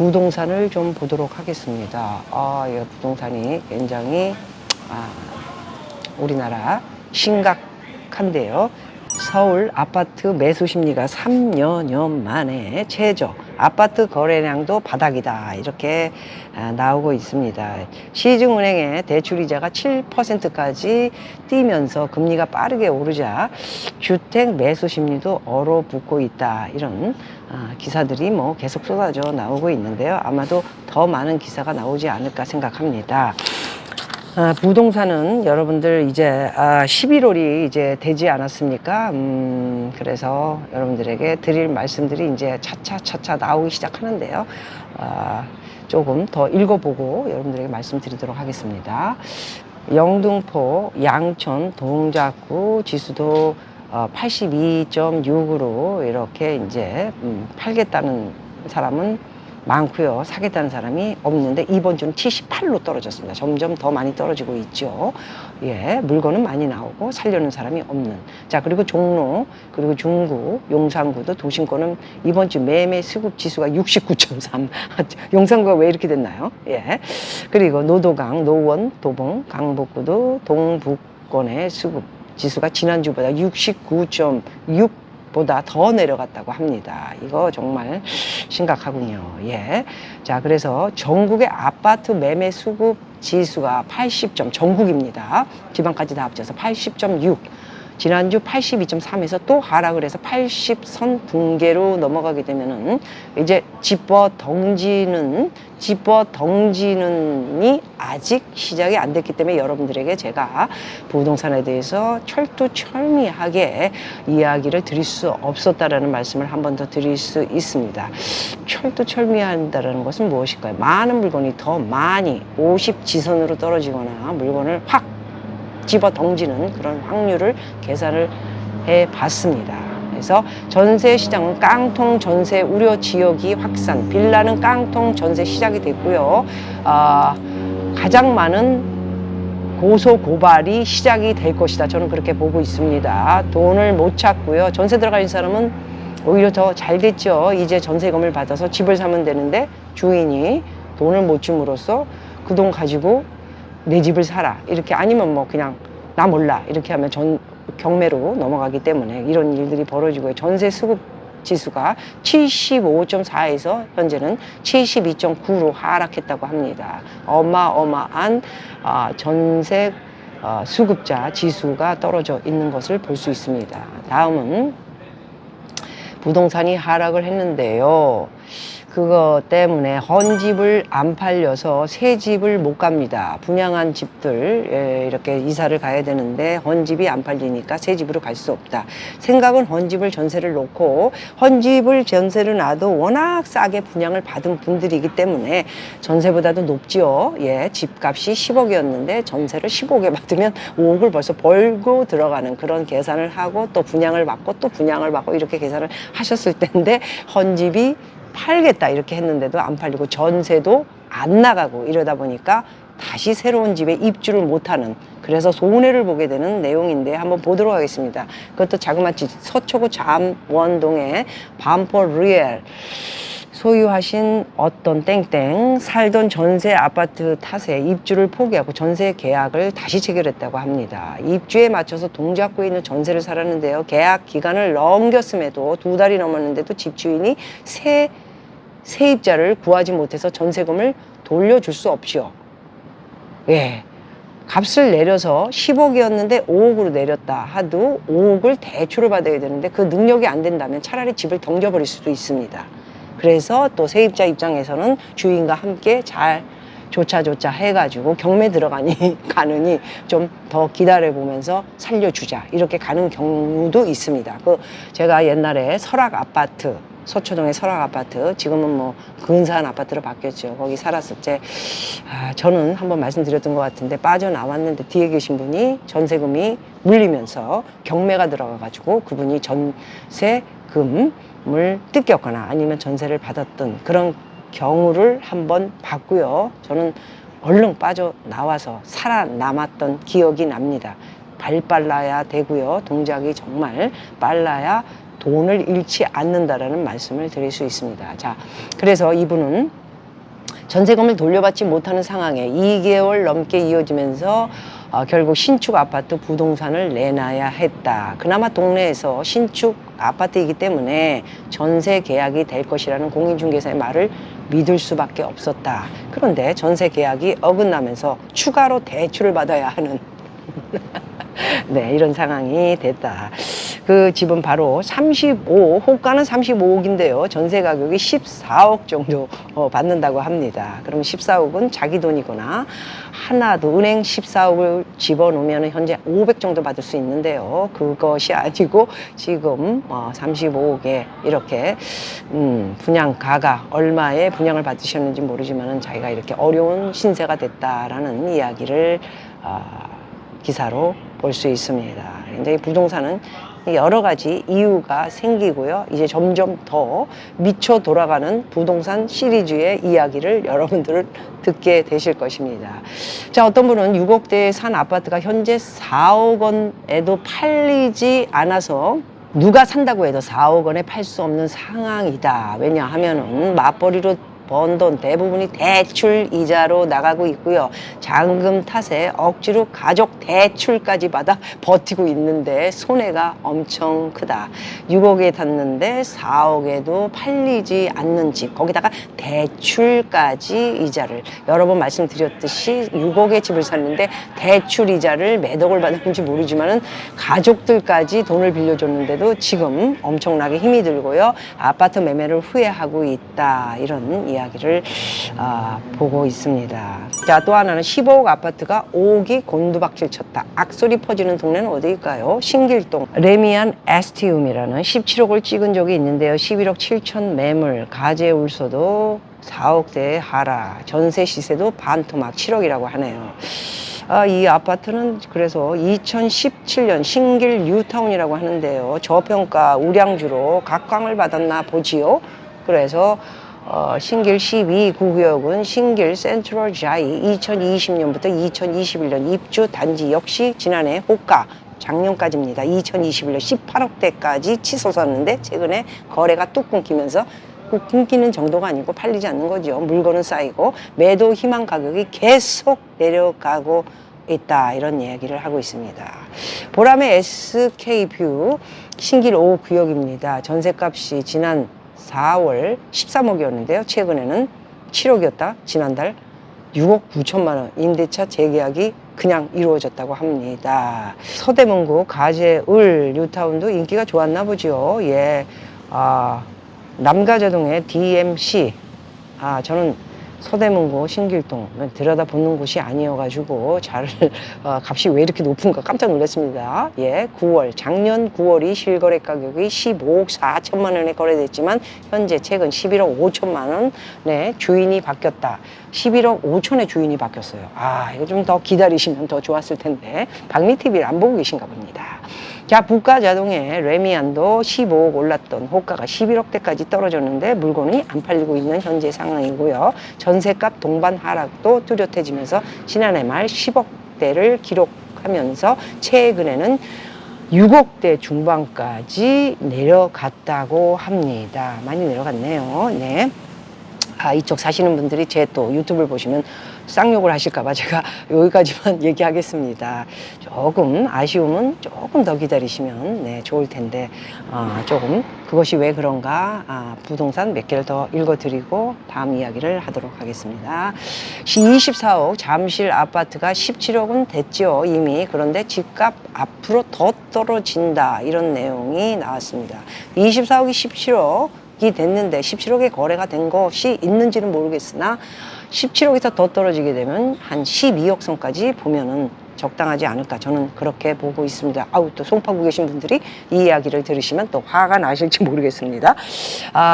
부동산을 좀 보도록 하겠습니다. 이 부동산이 굉장히 우리나라 심각한데요. 서울 아파트 매수 심리가 3년 만에 최저, 아파트 거래량도 바닥이다, 이렇게 나오고 있습니다. 시중은행의 대출이자가 7%까지 뛰면서 금리가 빠르게 오르자 주택 매수 심리도 얼어붙고 있다, 이런 기사들이 계속 쏟아져 나오고 있는데요. 아마도 더 많은 기사가 나오지 않을까 생각합니다. 부동산은 여러분들 이제 11월이 이제 되지 않았습니까? 그래서 여러분들에게 드릴 말씀들이 이제 차차 나오기 시작하는데요. 조금 더 읽어보고 여러분들에게 말씀드리도록 하겠습니다. 영등포, 양천, 동작구 지수도 82.6으로 이렇게 이제 팔겠다는 사람은 많고요. 사겠다는 사람이 없는데 이번 주는 78로 떨어졌습니다. 점점 더 많이 떨어지고 있죠. 예, 물건은 많이 나오고 살려는 사람이 없는. 자, 그리고 종로, 그리고 중구, 용산구도 도심권은 이번 주 매매 수급 지수가 69.3. 용산구가 왜 이렇게 됐나요? 예. 그리고 노도강, 노원, 도봉, 강북구도 동북권의 수급 지수가 지난주보다 69.6 보다 더 내려갔다고 합니다. 이거 정말 심각하군요. 예. 자, 그래서 전국의 아파트 매매 수급 지수가 80점, 전국입니다. 지방까지 다 합쳐서 80.6. 지난주 82.3에서 또 하락을 해서 80선 붕괴로 넘어가게 되면은 이제 집어 던지는이 아직 시작이 안 됐기 때문에 여러분들에게 제가 부동산에 대해서 철두철미하게 이야기를 드릴 수 없었다라는 말씀을 한 번 더 드릴 수 있습니다. 철두철미한다라는 것은 무엇일까요? 많은 물건이 더 많이 50지선으로 떨어지거나 물건을 확 집어 던지는 그런 확률을 계산을 해 봤습니다. 그래서 전세 시장은 깡통 전세 우려 지역이 확산, 빌라는 깡통 전세 시작이 됐고요. 가장 많은 고소 고발이 시작이 될 것이다. 저는 그렇게 보고 있습니다. 돈을 못 찾고요. 전세 들어가 있는 사람은 오히려 더 잘 됐죠. 이제 전세금을 받아서 집을 사면 되는데 주인이 돈을 못 줌으로써 그 돈 가지고 내 집을 사라, 이렇게, 아니면 그냥 나 몰라 이렇게 하면 경매로 넘어가기 때문에 이런 일들이 벌어지고요. 전세 수급 지수가 75.4에서 현재는 72.9로 하락했다고 합니다. 어마어마한 전세 수급자 지수가 떨어져 있는 것을 볼 수 있습니다. 다음은 부동산이 하락을 했는데요. 그거 때문에 헌집을 안 팔려서 새 집을 못 갑니다. 분양한 집들 이렇게 이사를 가야 되는데 헌집이 안 팔리니까 새 집으로 갈 수 없다. 생각은 헌집을 전세를 놓고, 헌집을 전세를 놔도 워낙 싸게 분양을 받은 분들이기 때문에 전세보다도 높지요. 예, 집값이 10억이었는데 전세를 15억에 받으면 5억을 벌써 벌고 들어가는 그런 계산을 하고 또 분양을 받고 또 분양을 받고 이렇게 계산을 하셨을 텐데, 헌집이 팔겠다 이렇게 했는데도 안 팔리고 전세도 안 나가고 이러다 보니까 다시 새로운 집에 입주를 못하는, 그래서 손해를 보게 되는 내용인데 한번 보도록 하겠습니다. 그것도 자그마치 서초구 잠원동의 반포 리엘 소유하신 어떤 땡땡 살던 전세 아파트 탓에 입주를 포기하고 전세 계약을 다시 체결했다고 합니다. 입주에 맞춰서 동작구에 있는 전세를 살았는데요. 계약 기간을 넘겼음에도 2달이 넘었는데도 집주인이 세입자를 구하지 못해서 전세금을 돌려줄 수 없이요. 예. 값을 내려서 10억이었는데 5억으로 내렸다 하도 5억을 대출을 받아야 되는데 그 능력이 안 된다면 차라리 집을 던져버릴 수도 있습니다. 그래서 또 세입자 입장에서는 주인과 함께 잘 조차 해가지고 경매 가느니 좀 더 기다려보면서 살려주자, 이렇게 가는 경우도 있습니다. 제가 옛날에 설악아파트, 서초동의 설악아파트, 지금은 근사한 아파트로 바뀌었죠. 거기 살았을 때 저는 한번 말씀드렸던 것 같은데, 빠져나왔는데 뒤에 계신 분이 전세금이 물리면서 경매가 들어가가지고 그분이 전세금을 뜯겼거나 아니면 전세를 받았던 그런 경우를 한번 봤고요. 저는 얼른 빠져나와서 살아남았던 기억이 납니다. 발 빨라야 되고요. 동작이 정말 빨라야 돈을 잃지 않는다라는 말씀을 드릴 수 있습니다. 자, 그래서 이분은 전세금을 돌려받지 못하는 상황에 2개월 넘게 이어지면서 결국 신축 아파트 부동산을 내놔야 했다. 그나마 동네에서 신축 아파트이기 때문에 전세 계약이 될 것이라는 공인중개사의 말을 믿을 수밖에 없었다. 그런데 전세 계약이 어긋나면서 추가로 대출을 받아야 하는 네, 이런 상황이 됐다. 그 집은 바로 호가는 35억인데요. 전세 가격이 14억 정도 받는다고 합니다. 그럼 14억은 자기 돈이거나 하나도 은행 14억을 집어넣으면 현재 500 정도 받을 수 있는데요. 그것이 아니고 지금 35억에 이렇게 분양가가 얼마에 분양을 받으셨는지 모르지만 자기가 이렇게 어려운 신세가 됐다라는 이야기를 기사로 볼 수 있습니다. 굉장히 부동산은 여러 가지 이유가 생기고요. 이제 점점 더 미쳐 돌아가는 부동산 시리즈의 이야기를 여러분들은 듣게 되실 것입니다. 자, 어떤 분은 6억대에 산 아파트가 현재 4억 원에도 팔리지 않아서 누가 산다고 해도 4억 원에 팔 수 없는 상황이다. 왜냐하면은 맞벌이로 번 돈 대부분이 대출 이자로 나가고 있고요. 잔금 탓에 억지로 가족 대출까지 받아 버티고 있는데 손해가 엄청 크다. 6억에 탔는데 4억에도 팔리지 않는 집, 거기다가 대출까지 이자를, 여러 번 말씀드렸듯이 6억의 집을 샀는데 대출 이자를 몇 억을 받았는지 모르지만은 가족들까지 돈을 빌려줬는데도 지금 엄청나게 힘이 들고요. 아파트 매매를 후회하고 있다. 이런 이야기를 보고 있습니다. 자, 또 하나는 15억 아파트가 5억이 곤두박질 쳤다. 악소리 퍼지는 동네는 어디일까요? 신길동 레미안 에스티움이라는 17억을 찍은 적이 있는데요. 11억 7천 매물, 가재 울서도 4억대에 하라, 전세 시세도 반토막 7억이라고 하네요. 이 아파트는 그래서 2017년 신길 뉴타운이라고 하는데요. 저평가 우량주로 각광을 받았나 보지요. 그래서 신길 12구역은 신길 센트럴 자이 2020년부터 2021년 입주 단지 역시 지난해 호가 작년까지입니다. 2021년 18억대까지 치솟았는데 최근에 거래가 뚝 끊기면서 끊기는 정도가 아니고 팔리지 않는 거죠. 물건은 쌓이고 매도 희망 가격이 계속 내려가고 있다. 이런 이야기를 하고 있습니다. 보람의 SK뷰 신길 5구역입니다. 전셋값이 지난 4월 13억이었는데요. 최근에는 7억이었다. 지난달 6억 9천만 원 임대차 재계약이 그냥 이루어졌다고 합니다. 서대문구 가재을 뉴타운도 인기가 좋았나 보죠. 예, 남가자동의 DMC. 저는 서대문구 신길동 들여다보는 곳이 아니어가지고 값이 왜 이렇게 높은가 깜짝 놀랐습니다. 예, 작년 9월이 실거래 가격이 15억 4천만 원에 거래됐지만 현재 최근 11억 5천만 원에 주인이 바뀌었다. 11억 5천의 주인이 바뀌었어요. 이거 좀 더 기다리시면 더 좋았을 텐데 박미TV를 안 보고 계신가 봅니다. 자, 북가자동의 레미안도 15억 올랐던 호가가 11억대까지 떨어졌는데 물건이 안 팔리고 있는 현재 상황이고요. 전세값 동반 하락도 뚜렷해지면서 지난해 말 10억대를 기록하면서 최근에는 6억대 중반까지 내려갔다고 합니다. 많이 내려갔네요. 네. 이쪽 사시는 분들이 제 또 유튜브를 보시면 쌍욕을 하실까봐 제가 여기까지만 얘기하겠습니다. 조금 아쉬움은 조금 더 기다리시면 네, 좋을 텐데 조금 그것이 왜 그런가 부동산 몇 개를 더 읽어드리고 다음 이야기를 하도록 하겠습니다. 24억 잠실 아파트가 17억은 됐죠 이미. 그런데 집값 앞으로 더 떨어진다 이런 내용이 나왔습니다. 24억이 17억이 됐는데 17억에 거래가 된 것이 있는지는 모르겠으나 17억에서 더 떨어지게 되면 한 12억 선까지 보면은 적당하지 않을까 저는 그렇게 보고 있습니다. 또 송파구 계신 분들이 이 이야기를 들으시면 또 화가 나실지 모르겠습니다.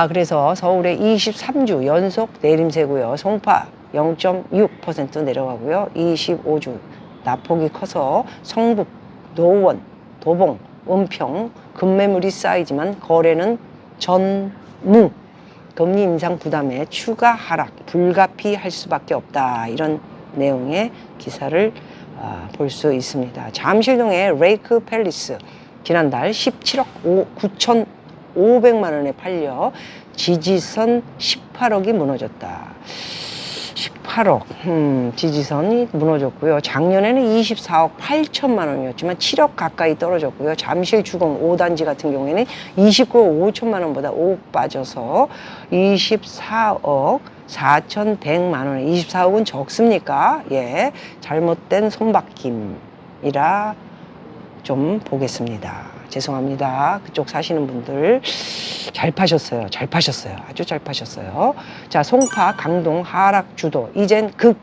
그래서 서울의 23주 연속 내림세고요. 송파 0.6% 내려가고요. 25주 낙폭이 커서 성북, 노원, 도봉, 은평 급매물이 쌓이지만 거래는 전무. 금리 인상 부담에 추가 하락 불가피할 수밖에 없다. 이런 내용의 기사를 볼 수 있습니다. 잠실동의 레이크 팰리스 지난달 17억 9,500만 원에 팔려 지지선 18억이 무너졌다. 18억 지지선이 무너졌고요. 작년에는 24억 8천만 원이었지만 7억 가까이 떨어졌고요. 잠실주공 5단지 같은 경우에는 29억 5천만 원보다 5억 빠져서 24억 4,100만 원. 24억은 적습니까? 예, 잘못된 손바뀜이라 좀 보겠습니다. 죄송합니다. 그쪽 사시는 분들 잘 파셨어요. 잘 파셨어요. 아주 잘 파셨어요. 자, 송파, 강동 하락 주도. 이젠 급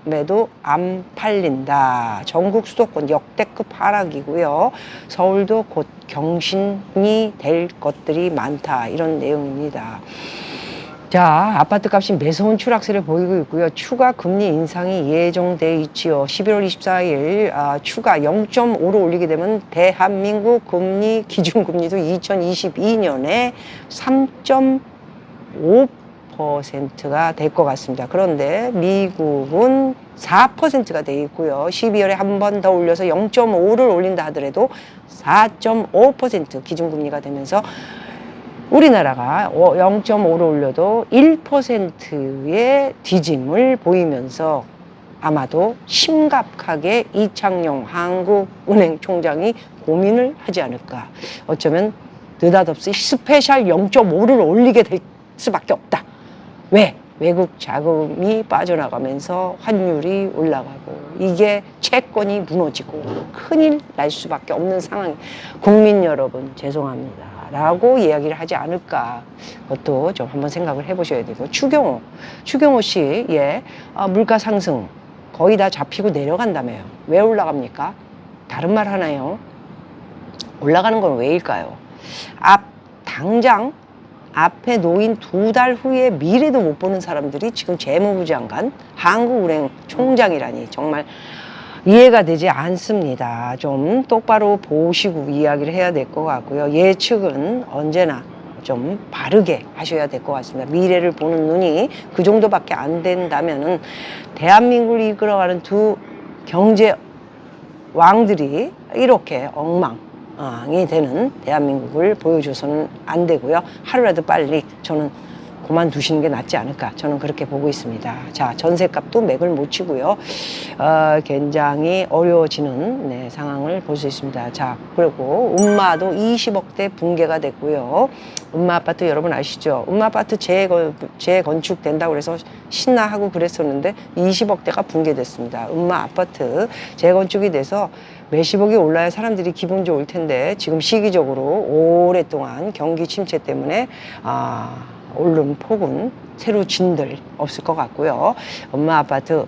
매도 안 팔린다. 전국 수도권 역대급 하락이고요. 서울도 곧 경신이 될 것들이 많다. 이런 내용입니다. 자, 아파트 값이 매서운 추락세를 보이고 있고요. 추가 금리 인상이 예정돼 있지요. 11월 24일 추가 0.5로 올리게 되면 대한민국 금리 기준금리도 2022년에 3.5%가 될 것 같습니다. 그런데 미국은 4%가 돼 있고요. 12월에 한 번 더 올려서 0.5를 올린다 하더라도 4.5% 기준금리가 되면서 우리나라가 0.5를 올려도 1%의 뒤짐을 보이면서 아마도 심각하게 이창용 한국은행 총장이 고민을 하지 않을까. 어쩌면 느닷없이 스페셜 0.5를 올리게 될 수밖에 없다. 왜? 외국 자금이 빠져나가면서 환율이 올라가고 이게 채권이 무너지고 큰일 날 수밖에 없는 상황. 국민 여러분 죄송합니다 라고 이야기를 하지 않을까. 그것도 좀 한번 생각을 해보셔야 되고. 추경호 씨, 예, 물가 상승 거의 다 잡히고 내려간다며요. 왜 올라갑니까? 다른 말 하나요? 올라가는 건 왜일까요? 당장 앞에 놓인 2달 후에 미래도 못 보는 사람들이 지금 재무부 장관, 한국은행 총장이라니 정말 이해가 되지 않습니다. 좀 똑바로 보시고 이야기를 해야 될 것 같고요. 예측은 언제나 좀 바르게 하셔야 될 것 같습니다. 미래를 보는 눈이 그 정도밖에 안 된다면은 대한민국을 이끌어가는 두 경제 왕들이 이렇게 엉망이 되는 대한민국을 보여줘서는 안 되고요. 하루라도 빨리 저는 그만두시는 게 낫지 않을까. 저는 그렇게 보고 있습니다. 자, 전세값도 맥을 못 치고요. 굉장히 어려워지는 상황을 볼 수 있습니다. 자, 그리고 음마도 20억대 붕괴가 됐고요. 음마 아파트 여러분 아시죠? 음마 아파트 재건축 된다고 그래서 신나하고 그랬었는데 20억대가 붕괴됐습니다. 음마 아파트 재건축이 돼서 몇십억이 올라야 사람들이 기분 좋을 텐데 지금 시기적으로 오랫동안 경기 침체 때문에 오른 폭은 새로 진들 없을 것 같고요. 엄마 아파트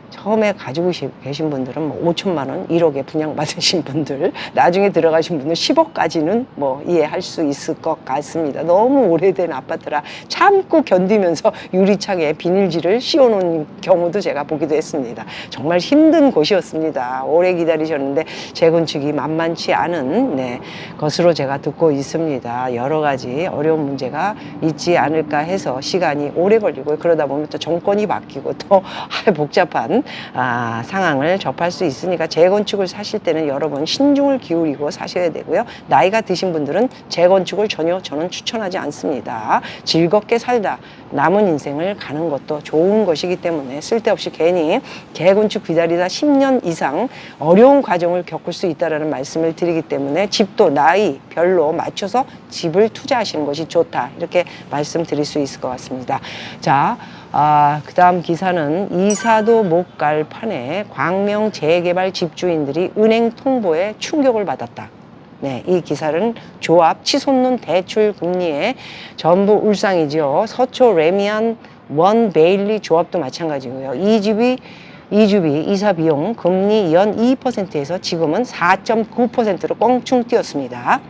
처음에 가지고 계신 분들은 뭐 5천만 원, 1억에 분양받으신 분들, 나중에 들어가신 분들 10억까지는 뭐 이해할 수 있을 것 같습니다. 너무 오래된 아파트라 참고 견디면서 유리창에 비닐지를 씌워놓은 경우도 제가 보기도 했습니다. 정말 힘든 곳이었습니다. 오래 기다리셨는데 재건축이 만만치 않은 것으로 제가 듣고 있습니다. 여러 가지 어려운 문제가 있지 않을까 해서 시간이 오래 걸리고 그러다 보면 또 정권이 바뀌고 또 복잡한 상황을 접할 수 있으니까 재건축을 사실 때는 여러분 신중을 기울이고 사셔야 되고요. 나이가 드신 분들은 재건축을 전혀 저는 추천하지 않습니다. 즐겁게 살다 남은 인생을 가는 것도 좋은 것이기 때문에 쓸데없이 괜히 재건축 기다리다 10년 이상 어려운 과정을 겪을 수 있다는 말씀을 드리기 때문에 집도 나이별로 맞춰서 집을 투자하시는 것이 좋다. 이렇게 말씀드릴 수 있을 것 같습니다. 자, 그 다음 기사는 이사도 못 갈 판에 광명 재개발 집주인들이 은행 통보에 충격을 받았다. 네, 이 기사는 조합 치솟는 대출 금리에 전부 울상이죠. 서초 레미안 원 베일리 조합도 마찬가지고요. 이주비 이사 비용 금리 연 2%에서 지금은 4.9%로 껑충 뛰었습니다.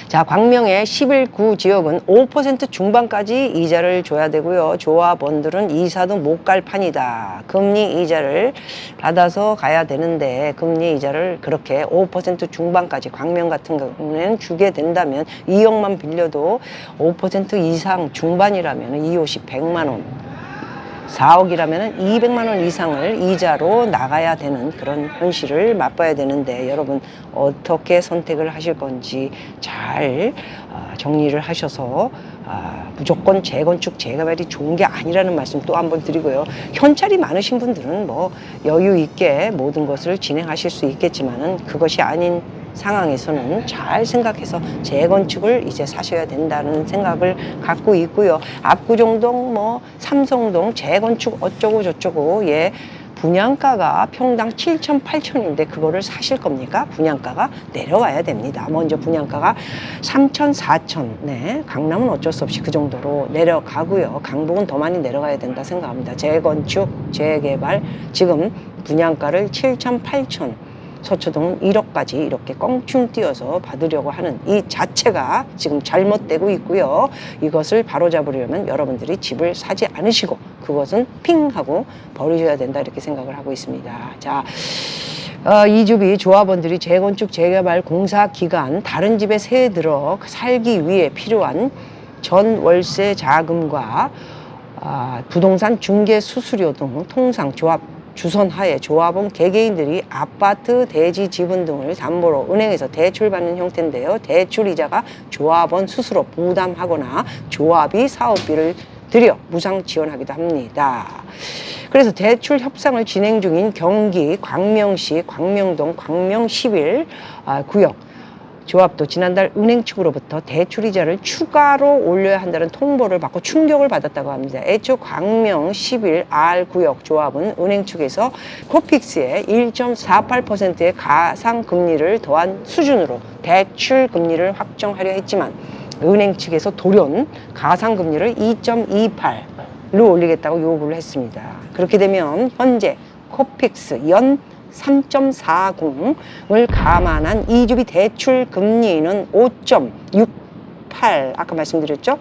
자, 광명의 11구 지역은 5% 중반까지 이자를 줘야 되고요. 조합원들은 이사도 못 갈 판이다. 금리 이자를 받아서 가야 되는데 금리 이자를 그렇게 5% 중반까지 광명 같은 경우는 주게 된다면 2억만 빌려도 5% 이상 중반이라면 250, 100만 원. 4억이라면 200만 원 이상을 이자로 나가야 되는 그런 현실을 맛봐야 되는데 여러분 어떻게 선택을 하실 건지 잘 정리를 하셔서 무조건 재건축, 재개발이 좋은 게 아니라는 말씀 또 한번 드리고요. 현찰이 많으신 분들은 뭐 여유 있게 모든 것을 진행하실 수 있겠지만은 그것이 아닌 상황에서는 잘 생각해서 재건축을 이제 사셔야 된다는 생각을 갖고 있고요. 압구정동, 뭐 삼성동 재건축 어쩌고 저쩌고, 예. 분양가가 평당 7천, 8천인데 그거를 사실 겁니까? 분양가가 내려와야 됩니다. 먼저 분양가가 3천, 4천, 네, 강남은 어쩔 수 없이 그 정도로 내려가고요. 강북은 더 많이 내려가야 된다 생각합니다. 재건축, 재개발, 지금 분양가를 7천, 8천, 서초동은 1억까지 이렇게 껑충 뛰어서 받으려고 하는 이 자체가 지금 잘못되고 있고요. 이것을 바로잡으려면 여러분들이 집을 사지 않으시고 그것은 핑 하고 버리셔야 된다, 이렇게 생각을 하고 있습니다. 자, 이주비 조합원들이 재건축 재개발 공사 기간 다른 집에 새 들어 살기 위해 필요한 전 월세 자금과 부동산 중개 수수료 등 통상 조합 주선하에 조합원 개개인들이 아파트, 대지, 지분 등을 담보로 은행에서 대출받는 형태인데요. 대출이자가 조합원 스스로 부담하거나 조합이 사업비를 들여 무상 지원하기도 합니다. 그래서 대출 협상을 진행 중인 경기 광명시 광명동 광명 11 구역 조합도 지난달 은행 측으로부터 대출이자를 추가로 올려야 한다는 통보를 받고 충격을 받았다고 합니다. 애초 광명 11R 구역 조합은 은행 측에서 코픽스에 1.48%의 가상금리를 더한 수준으로 대출 금리를 확정하려 했지만 은행 측에서 돌연 가상금리를 2.28로 올리겠다고 요구를 했습니다. 그렇게 되면 현재 코픽스 연 3.40을 감안한 이주비 대출 금리는 5.68, 아까 말씀드렸죠?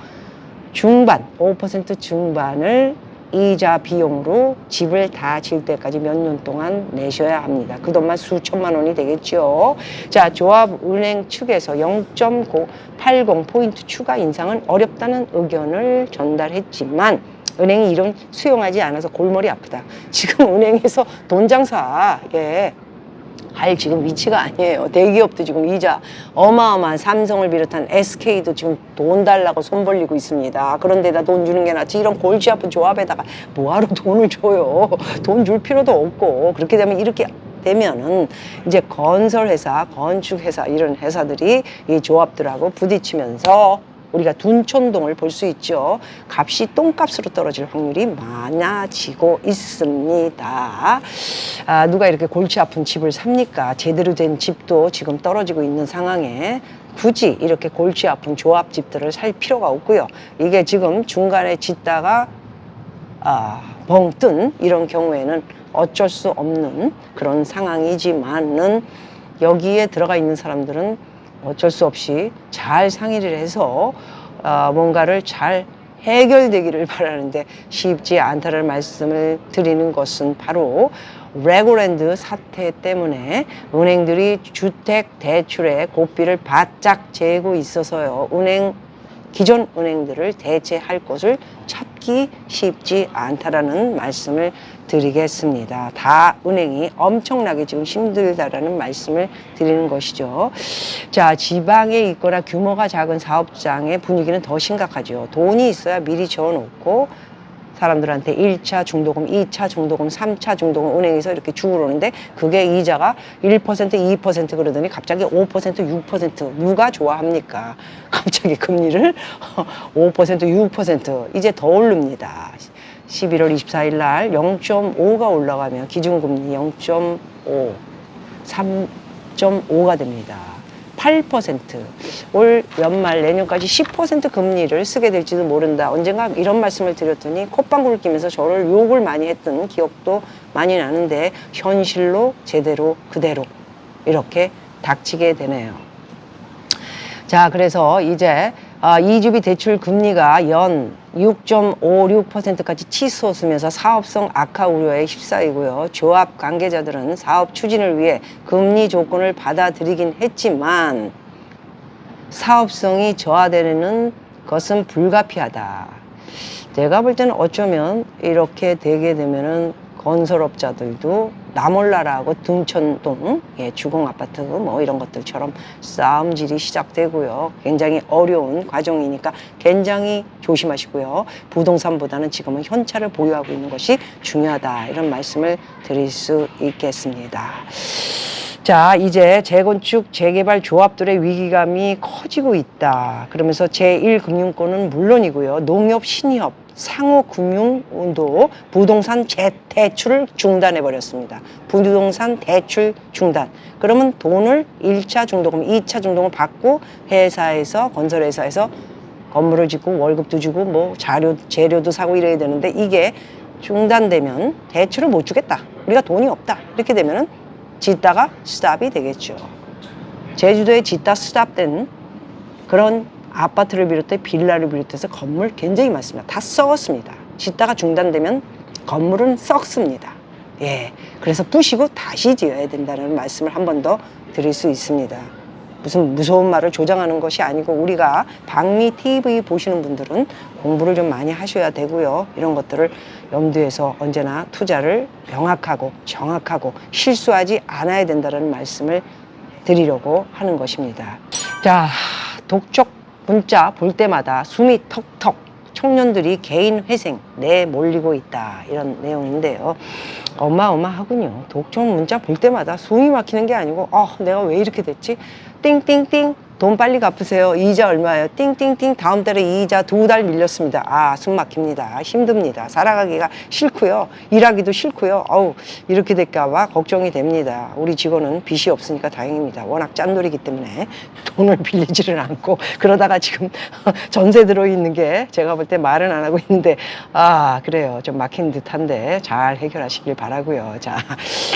중반, 5% 중반을 이자 비용으로 집을 다 질 때까지 몇 년 동안 내셔야 합니다. 그 돈만 수천만 원이 되겠죠. 자, 조합은행 측에서 0.80포인트 추가 인상은 어렵다는 의견을 전달했지만 은행이 이런 수용하지 않아서 골머리 아프다. 지금 은행에서 돈 장사, 예, 할 지금 위치가 아니에요. 대기업도 지금 이자 어마어마한 삼성을 비롯한 SK도 지금 돈 달라고 손 벌리고 있습니다. 그런데다 돈 주는 게 낫지 이런 골치 아픈 조합에다가 뭐하러 돈을 줘요. 돈 줄 필요도 없고. 그렇게 되면 이렇게 되면은 이제 건설회사, 건축회사 이런 회사들이 이 조합들하고 부딪히면서 우리가 둔촌동을 볼 수 있죠. 값이 똥값으로 떨어질 확률이 많아지고 있습니다. 누가 이렇게 골치 아픈 집을 삽니까? 제대로 된 집도 지금 떨어지고 있는 상황에 굳이 이렇게 골치 아픈 조합집들을 살 필요가 없고요. 이게 지금 중간에 짓다가 벙 뜬 이런 경우에는 어쩔 수 없는 그런 상황이지만은 여기에 들어가 있는 사람들은 어쩔 수 없이 잘 상의를 해서 뭔가를 잘 해결되기를 바라는데 쉽지 않다는 말씀을 드리는 것은 바로 레고랜드 사태 때문에 은행들이 주택 대출에 고삐를 바짝 재고 있어서요. 기존 은행들을 대체할 곳을 찾기 쉽지 않다라는 말씀을 드리겠습니다. 다 은행이 엄청나게 지금 힘들다라는 말씀을 드리는 것이죠. 자, 지방에 있거나 규모가 작은 사업장의 분위기는 더 심각하죠. 돈이 있어야 미리 저어놓고 사람들한테 1차 중도금, 2차 중도금, 3차 중도금 은행에서 이렇게 주고 오는데 그게 이자가 1%, 2% 그러더니 갑자기 5%, 6% 누가 좋아합니까? 갑자기 금리를 5%, 6% 이제 더 오릅니다. 11월 24일 날 0.5가 올라가면 기준금리 0.5, 3.5가 됩니다. 8%, 올 연말 내년까지 10% 금리를 쓰게 될지도 모른다. 언젠가 이런 말씀을 드렸더니 콧방구를 끼면서 저를 욕을 많이 했던 기억도 많이 나는데 현실로 제대로 그대로 이렇게 닥치게 되네요. 자, 그래서 이제 이주비 대출 금리가 연 6.56%까지 치솟으면서 사업성 악화 우려에 휩싸이고요. 조합 관계자들은 사업 추진을 위해 금리 조건을 받아들이긴 했지만 사업성이 저하되는 것은 불가피하다. 내가 볼 때는 어쩌면 이렇게 되게 되면은 건설업자들도 나몰라라하고 등촌동 주공 아파트 뭐 이런 것들처럼 싸움질이 시작되고요. 굉장히 어려운 과정이니까 굉장히 조심하시고요. 부동산보다는 지금은 현찰을 보유하고 있는 것이 중요하다, 이런 말씀을 드릴 수 있겠습니다. 자, 이제 재건축, 재개발 조합들의 위기감이 커지고 있다. 그러면서 제1금융권은 물론이고요. 농협, 신협, 상호금융도 부동산 재대출을 중단해 버렸습니다. 부동산 대출 중단. 그러면 돈을 1차 중도금, 2차 중도금 받고 회사에서, 건설회사에서 건물을 짓고 월급도 주고 뭐 재료도 사고 이래야 되는데, 이게 중단되면 대출을 못 주겠다, 우리가 돈이 없다, 이렇게 되면은 짓다가 스탑이 되겠죠. 제주도에 짓다 스탑된 그런 아파트를 비롯해 빌라를 비롯해서 건물 굉장히 많습니다. 다 썩었습니다. 짓다가 중단되면 건물은 썩습니다. 예, 그래서 부시고 다시 지어야 된다는 말씀을 한 번 더 드릴 수 있습니다. 무슨 무서운 말을 조장하는 것이 아니고, 우리가 박미 TV 보시는 분들은 공부를 좀 많이 하셔야 되고요. 이런 것들을 염두에서 언제나 투자를 명확하고 정확하고 실수하지 않아야 된다는 말씀을 드리려고 하는 것입니다. 자, 독촉 문자 볼 때마다 숨이 턱턱, 청년들이 개인 회생 내몰리고 있다, 이런 내용인데요. 어마어마하군요. 독촉 문자 볼 때마다 숨이 막히는 게 아니고, 내가 왜 이렇게 됐지? 띵띵띵, 돈 빨리 갚으세요. 이자 얼마예요? 띵띵띵, 다음 달에 이자 2달 밀렸습니다. 숨 막힙니다. 힘듭니다. 살아가기가 싫고요. 일하기도 싫고요. 이렇게 될까봐 걱정이 됩니다. 우리 직원은 빚이 없으니까 다행입니다. 워낙 짠돌이기 때문에 돈을 빌리지를 않고, 그러다가 지금 전세 들어있는 게 제가 볼 때 말은 안 하고 있는데, 그래요. 좀 막힌 듯한데 잘 해결하시길 바라고요. 자,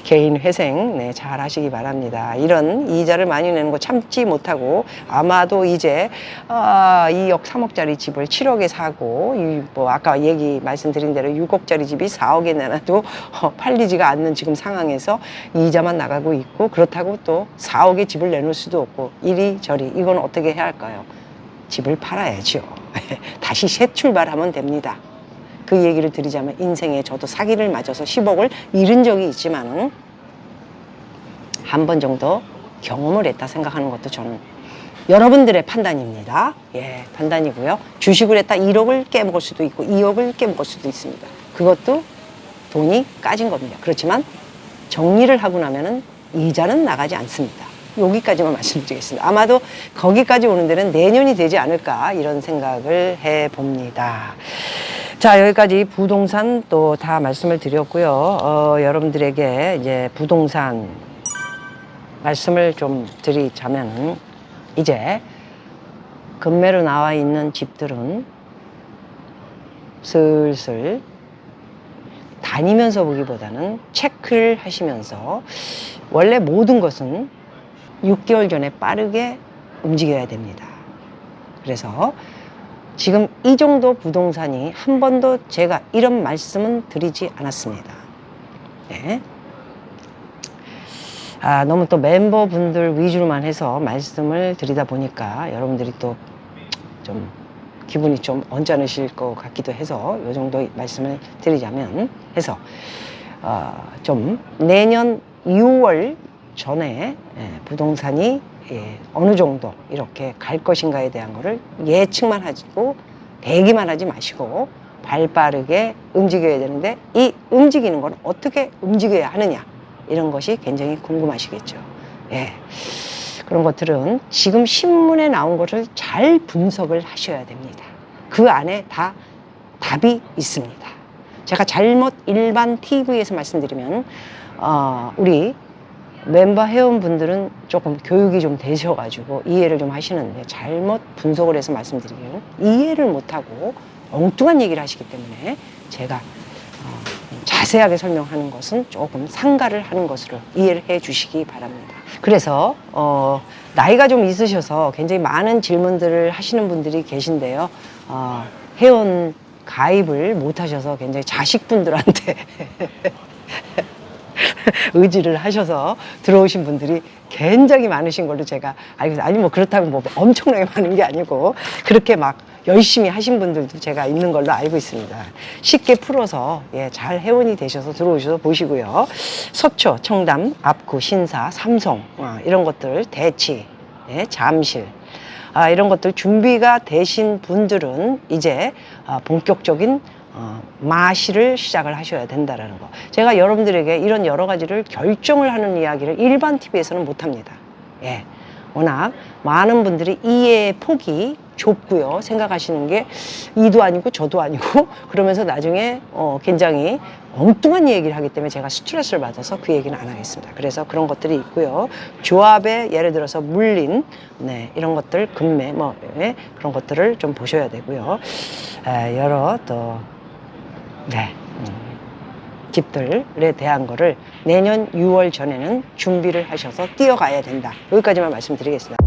개인 회생 잘 하시기 바랍니다. 이런 이자를 많이 내는 거 참지 못하고, 아마도 이제 2억 3억짜리 집을 7억에 사고, 뭐 아까 말씀드린 대로 6억짜리 집이 4억에 내놔도 팔리지가 않는 지금 상황에서 이자만 나가고 있고, 그렇다고 또 4억에 집을 내놓을 수도 없고, 이리저리 이건 어떻게 해야 할까요? 집을 팔아야죠. 다시 새 출발하면 됩니다. 그 얘기를 드리자면, 인생에 저도 사기를 맞아서 10억을 잃은 적이 있지만 한 번 정도 경험을 했다 생각하는 것도 저는 여러분들의 판단입니다. 판단이고요. 주식을 했다 1억을 깨먹을 수도 있고 2억을 깨먹을 수도 있습니다. 그것도 돈이 까진 겁니다. 그렇지만 정리를 하고 나면은 이자는 나가지 않습니다. 여기까지만 말씀드리겠습니다. 아마도 거기까지 오는 데는 내년이 되지 않을까, 이런 생각을 해봅니다. 자, 여기까지 부동산 또 다 말씀을 드렸고요. 여러분들에게 이제 부동산 말씀을 좀 드리자면, 이제 급매로 나와 있는 집들은 슬슬 다니면서 보기보다는 체크를 하시면서, 원래 모든 것은 6개월 전에 빠르게 움직여야 됩니다. 그래서 지금 이 정도 부동산이 한 번도 제가 이런 말씀은 드리지 않았습니다. 네. 너무 또 멤버분들 위주로만 해서 말씀을 드리다 보니까 여러분들이 또 좀 기분이 좀 언짢으실 것 같기도 해서 이 정도 말씀을 드리자면 해서, 좀 내년 6월 전에 부동산이 어느 정도 이렇게 갈 것인가에 대한 거를 예측만 하고 대기만 하지 마시고 발 빠르게 움직여야 되는데, 이 움직이는 건 어떻게 움직여야 하느냐, 이런 것이 굉장히 궁금하시겠죠. 그런 것들은 지금 신문에 나온 것을 잘 분석을 하셔야 됩니다. 그 안에 다 답이 있습니다. 제가 잘못 일반 TV에서 말씀드리면, 우리 멤버 회원분들은 조금 교육이 좀 되셔가지고 이해를 좀 하시는데, 잘못 분석을 해서 말씀드리면 이해를 못하고 엉뚱한 얘기를 하시기 때문에 제가 자세하게 설명하는 것은 조금 상가를 하는 것으로 이해를 해 주시기 바랍니다. 그래서 나이가 좀 있으셔서 굉장히 많은 질문들을 하시는 분들이 계신데요. 회원 가입을 못 하셔서 굉장히 자식분들한테 의지를 하셔서 들어오신 분들이 굉장히 많으신 걸로 제가 알고 있어요. 아니 뭐 그렇다고 뭐 엄청나게 많은 게 아니고, 그렇게 막 열심히 하신 분들도 제가 있는 걸로 알고 있습니다. 쉽게 풀어서 예, 잘 회원이 되셔서 들어오셔서 보시고요. 서초, 청담, 압구, 신사, 삼성 이런 것들, 대치, 예, 잠실 이런 것들 준비가 되신 분들은 이제 본격적인 마시를 시작을 하셔야 된다라는 거. 제가 여러분들에게 이런 여러 가지를 결정을 하는 이야기를 일반 TV에서는 못합니다. 예. 워낙 많은 분들이 이해의 폭이 좁고요. 생각하시는 게 이도 아니고 저도 아니고 그러면서 나중에 굉장히 엉뚱한 얘기를 하기 때문에 제가 스트레스를 받아서 그 얘기는 안 하겠습니다. 그래서 그런 것들이 있고요. 조합에 예를 들어서 물린 이런 것들 금매 그런 것들을 좀 보셔야 되고요. 여러 또 집들에 대한 거를 내년 6월 전에는 준비를 하셔서 뛰어가야 된다. 여기까지만 말씀드리겠습니다.